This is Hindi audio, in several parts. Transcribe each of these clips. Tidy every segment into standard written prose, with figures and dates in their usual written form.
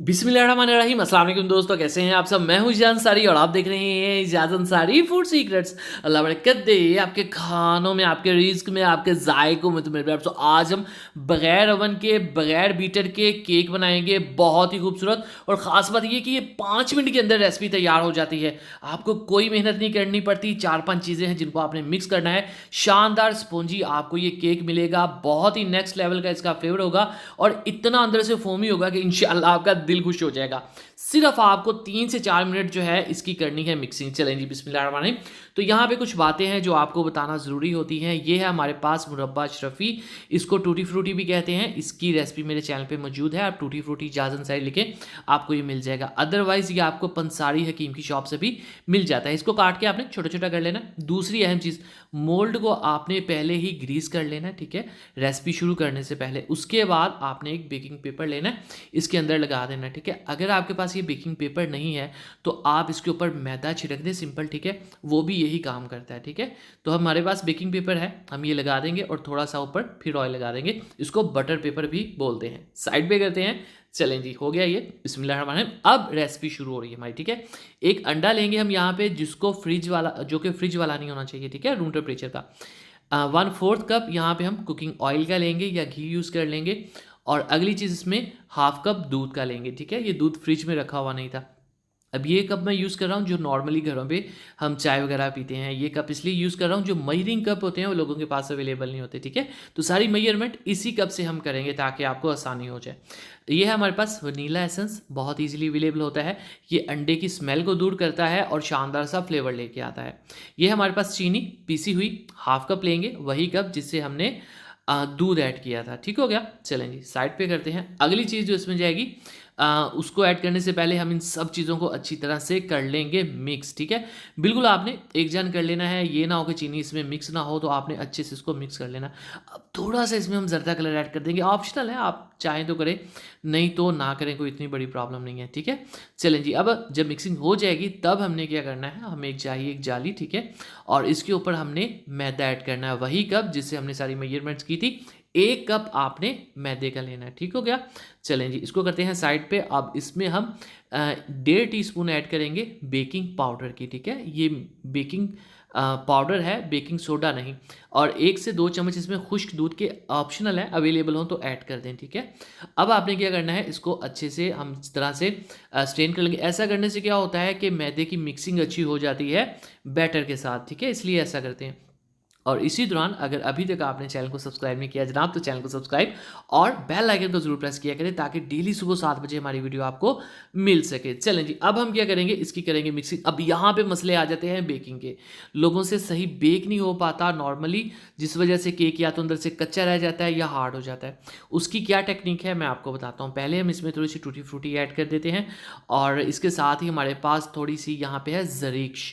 बिस्मिल्लाहिर्रहमानिर्रहीम। अस्सलाम वालेकुम दोस्तों, कैसे हैं आप सब। मैं हूं इजाज़ अंसारी और आप देख रहे हैं इजाज़ अंसारी फूड सीक्रेट्स। अल्लाह बरकत दे आपके खानों में, आपके रिस्क में, आपके जायकों में। तो मेरे प्यार, तो आज हम बगैर ओवन के, बगैर बीटर के केक बनाएंगे, बहुत ही खूबसूरत। और ख़ास बात ये कि ये 5 मिनट के अंदर रेसिपी तैयार हो जाती है। आपको कोई मेहनत नहीं करनी पड़ती। 4-5 चीज़ें हैं जिनको आपने मिक्स करना है। शानदार स्पॉन्जी आपको ये केक मिलेगा, बहुत ही नेक्स्ट लेवल का इसका फ्लेवर होगा और इतना अंदर से फोमी होगा कि इंशाल्लाह आपका दिल खुश हो जाएगा। सिर्फ आपको 3 से 4 मिनट जो है इसकी करनी है मिक्सिंग। चलें जी, बिस्मिल्लाहिर्रहमानिर्रहीम। तो यहाँ पे कुछ बातें हैं जो आपको बताना ज़रूरी होती हैं। ये है हमारे पास मुरब्बा अशरफी, इसको टूटी फ्रूटी भी कहते हैं। इसकी रेसिपी मेरे चैनल पे मौजूद है। आप टूटी फ्रूटी इजाज़ अंसारी लिखें, आपको ये मिल जाएगा। अदरवाइज़ ये आपको पंसारी हकीम की शॉप से भी मिल जाता है। इसको काट के आपने छोटा छोटा कर लेना। दूसरी अहम चीज़, मोल्ड को आपने पहले ही ग्रीस कर लेना है, ठीक है, रेसिपी शुरू करने से पहले। उसके बाद आपने एक बेकिंग पेपर लेना है, इसके अंदर लगा देना है, ठीक है। अगर आपके पास ये बेकिंग पेपर नहीं है तो आप इसके ऊपर मैदा छिड़क दें, सिंपल, ठीक है, वो भी यही काम करता है, ठीक है। तो हमारे पास बेकिंग पेपर है, हम ये लगा देंगे और थोड़ा सा ऊपर फिर ऑयल लगा देंगे। इसको बटर पेपर भी बोलते हैं। साइड पे करते हैं। चलें जी, हो गया ये। बिस्मिल्लाहिर्रहमानिर्रहीम। अब रेसिपी शुरू हो रही है हमारी, ठीक है। एक अंडा लेंगे हम यहाँ पे, जिसको फ्रिज वाला, जो कि फ्रिज वाला नहीं होना चाहिए, ठीक है, रूम टेम्परेचर का। 1/4 कप यहाँ पे हम कुकिंग ऑयल का लेंगे या घी यूज़ कर लेंगे। और अगली चीज़, इसमें हाफ कप दूध का लेंगे, ठीक है। ये दूध फ्रिज में रखा हुआ नहीं था। अब ये कप मैं यूज़ कर रहा हूँ जो नॉर्मली घरों पे हम चाय वगैरह पीते हैं। ये कप इसलिए यूज़ कर रहा हूँ, जो मेजरिंग कप होते हैं वो लोगों के पास अवेलेबल नहीं होते, ठीक है। तो सारी मेजरमेंट इसी कप से हम करेंगे ताकि आपको आसानी हो जाए। ये है हमारे पास वनीला एसेंस, बहुत ईजिली अवेलेबल होता है। ये अंडे की स्मेल को दूर करता है और शानदार सा फ्लेवर लेके आता है। ये हमारे पास चीनी पीसी हुई हाफ कप लेंगे, वही कप जिससे हमने दूध ऐड किया था, ठीक हो गया। चलें जी, साइड पे करते हैं। अगली चीज़ जो इसमें जाएगी, उसको ऐड करने से पहले हम इन सब चीज़ों को अच्छी तरह से कर लेंगे मिक्स, ठीक है। बिल्कुल आपने एक जान कर लेना है, ये ना हो कि चीनी इसमें मिक्स ना हो, तो आपने अच्छे से इसको मिक्स कर लेना। अब थोड़ा सा इसमें हम जर्दा कलर ऐड कर देंगे, ऑप्शनल है, आप चाहें तो करें, नहीं तो ना करें, कोई इतनी बड़ी प्रॉब्लम नहीं है, ठीक है। चलें जी, अब जब मिक्सिंग हो जाएगी तब हमने क्या करना है, हमें एक चाहिए एक जाली, ठीक है, और इसके ऊपर हमने मैदा ऐड करना है, वही कप जिससे हमने सारी मेजरमेंट्स की थी। 1 कप आपने मैदे का लेना है, ठीक हो गया। चलें जी, इसको करते हैं साइड पे। अब इसमें हम 1.5 टीस्पून ऐड करेंगे बेकिंग पाउडर की, ठीक है। ये बेकिंग पाउडर है, बेकिंग सोडा नहीं। और 1 से 2 चम्मच इसमें खुश्क दूध के, ऑप्शनल है, अवेलेबल हो तो ऐड कर दें, ठीक है। अब आपने क्या करना है, इसको अच्छे से हम इस तरह से स्ट्रेन कर लेंगे। ऐसा करने से क्या होता है कि मैदे की मिक्सिंग अच्छी हो जाती है बैटर के साथ, ठीक है, इसलिए ऐसा करते हैं। और इसी दौरान अगर अभी तक आपने चैनल को सब्सक्राइब नहीं किया जनाब, तो चैनल को सब्सक्राइब और बेल आइकन को जरूर प्रेस किया करें ताकि डेली सुबह 7 बजे हमारी वीडियो आपको मिल सके। चलें जी, अब हम क्या करेंगे, इसकी करेंगे मिक्सिंग। अब यहाँ पे मसले आ जाते हैं बेकिंग के। लोगों से सही बेक नहीं हो पाता नॉर्मली, जिस वजह से केक या तो अंदर से कच्चा रह जाता है या हार्ड हो जाता है। उसकी क्या टेक्निक है मैं आपको बताता हूँ। पहले हम इसमें थोड़ी सी टूटी फ्रूटी ऐड कर देते हैं और इसके साथ ही हमारे पास थोड़ी सी यहाँ पे है ज़रीक्श।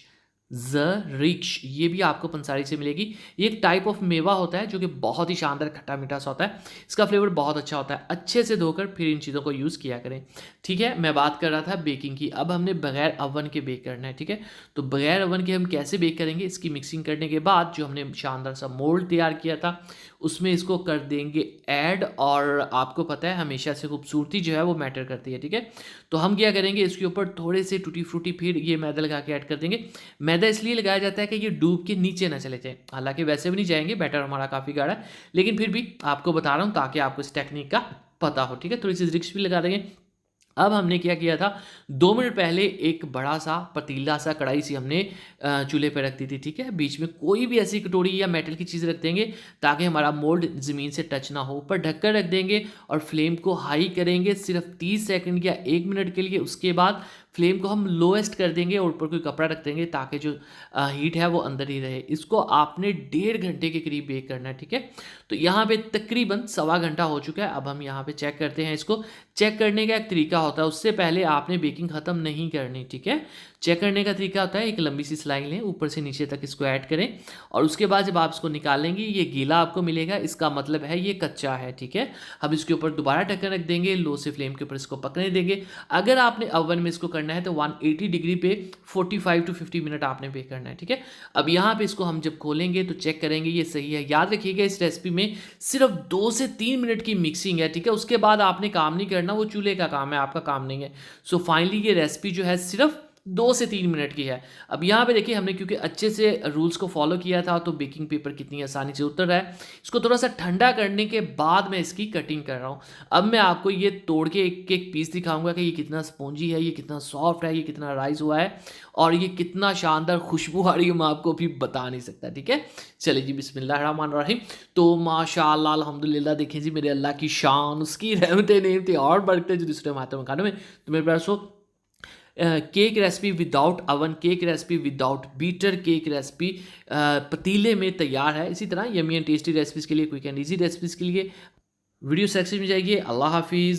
ज़रीक्श ये भी आपको पंसारी से मिलेगी। ये एक टाइप ऑफ मेवा होता है जो कि बहुत ही शानदार खट्टा मीठा सा होता है। इसका फ्लेवर बहुत अच्छा होता है। अच्छे से धोकर फिर इन चीज़ों को यूज़ किया करें, ठीक है। मैं बात कर रहा था बेकिंग की। अब हमने बगैर ओवन के बेक करना है, ठीक है। तो बगैर ओवन के हम कैसे बेक करेंगे, इसकी मिक्सिंग करने के बाद जो हमने शानदार सा मोल्ड तैयार किया था उसमें इसको कर देंगे ऐड। और आपको पता है हमेशा से खूबसूरती जो है वो मैटर करती है, ठीक है। तो हम क्या करेंगे, इसके ऊपर थोड़े से टूटी फ्रूटी फिर ये मैदा लगा के ऐड कर देंगे। मैदा इसलिए लगाया जाता है कि ये डूब के नीचे ना चले जाए। हालांकि वैसे भी नहीं जाएंगे, बैटर हमारा काफ़ी गाढ़ा है, लेकिन फिर भी आपको बता रहा हूँ ताकि आपको इस टेक्निक का पता हो, ठीक है। थोड़ी सी रिक्स भी लगा देंगे। अब हमने क्या किया था, 2 मिनट पहले एक बड़ा सा पतीला सा कढ़ाई सी हमने चूल्हे पर रख दी थी, ठीक है। बीच में कोई भी ऐसी कटोरी या मेटल की चीज़ रख देंगे ताकि हमारा मोल्ड ज़मीन से टच ना हो। ऊपर ढककर रख देंगे और फ्लेम को हाई करेंगे सिर्फ 30 सेकंड या 1 मिनट के लिए। उसके बाद फ्लेम को हम लोएस्ट कर देंगे और ऊपर कोई कपड़ा रख देंगे ताकि जो हीट है वो अंदर ही रहे। इसको आपने 1.5 घंटे के करीब बेक करना है, ठीक है। तो यहाँ पे तकरीबन 1.25 घंटा हो चुका है। अब हम यहाँ पे चेक करते हैं। इसको चेक करने का एक तरीका होता है, उससे पहले आपने बेकिंग ख़त्म नहीं करनी, ठीक है। चेक करने का तरीका होता है, एक लंबी सी सिलाई लें, ऊपर से नीचे तक इसको ऐड करें और उसके बाद जब आप इसको निकालेंगे ये गीला आपको मिलेगा, इसका मतलब है ये कच्चा है, ठीक है। हम इसके ऊपर दोबारा ढक्कन रख देंगे, लो से फ्लेम के ऊपर इसको पकने देंगे। अगर आपने ओवन में इसको करना है तो 180 डिग्री पे 45 to 50 मिनट आपने बेक करना है, ठीक है। अब यहाँ पे इसको हम जब खोलेंगे तो चेक करेंगे ये सही है। याद रखिएगा इस रेसिपी में सिर्फ 2 से 3 मिनट की मिक्सिंग है, ठीक है। उसके बाद आपने काम नहीं करना, करना वो चूल्हे का काम है, आपका काम नहीं है। सो फाइनली ये रेसिपी जो है सिर्फ 2 से 3 मिनट की है। अब यहाँ पे देखिए हमने क्योंकि अच्छे से रूल्स को फॉलो किया था तो बेकिंग पेपर कितनी आसानी से उतर रहा है। इसको थोड़ा सा ठंडा करने के बाद मैं इसकी कटिंग कर रहा हूँ। अब मैं आपको ये तोड़ के एक एक पीस दिखाऊंगा कि ये कितना स्पॉन्जी है, ये कितना सॉफ्ट है, ये कितना राइस हुआ है और ये कितना शानदार खुशबू आ रही है, मैं आपको अभी बता नहीं सकता। ठीक है, चलिए जी बिस्मिल्लाहिर्रहमानिर्रहीम। तो माशाअल्लाह अल्हम्दुलिल्लाह, देखें जी मेरे अल्लाह की शान, उसकी रहमतें नेमतें और बरकतें जो दूसरे मातों में खाने में। तो मेरे पास cake recipe without oven, cake recipe without beater, cake recipe पतीले में तैयार है। इसी तरह यमी एंड टेस्टी रेसिपीज़ के लिए, क्विक एंड ईजी रेसिपीज़ के लिए वीडियो सेक्शन में जाइए। अल्लाह हाफिज़।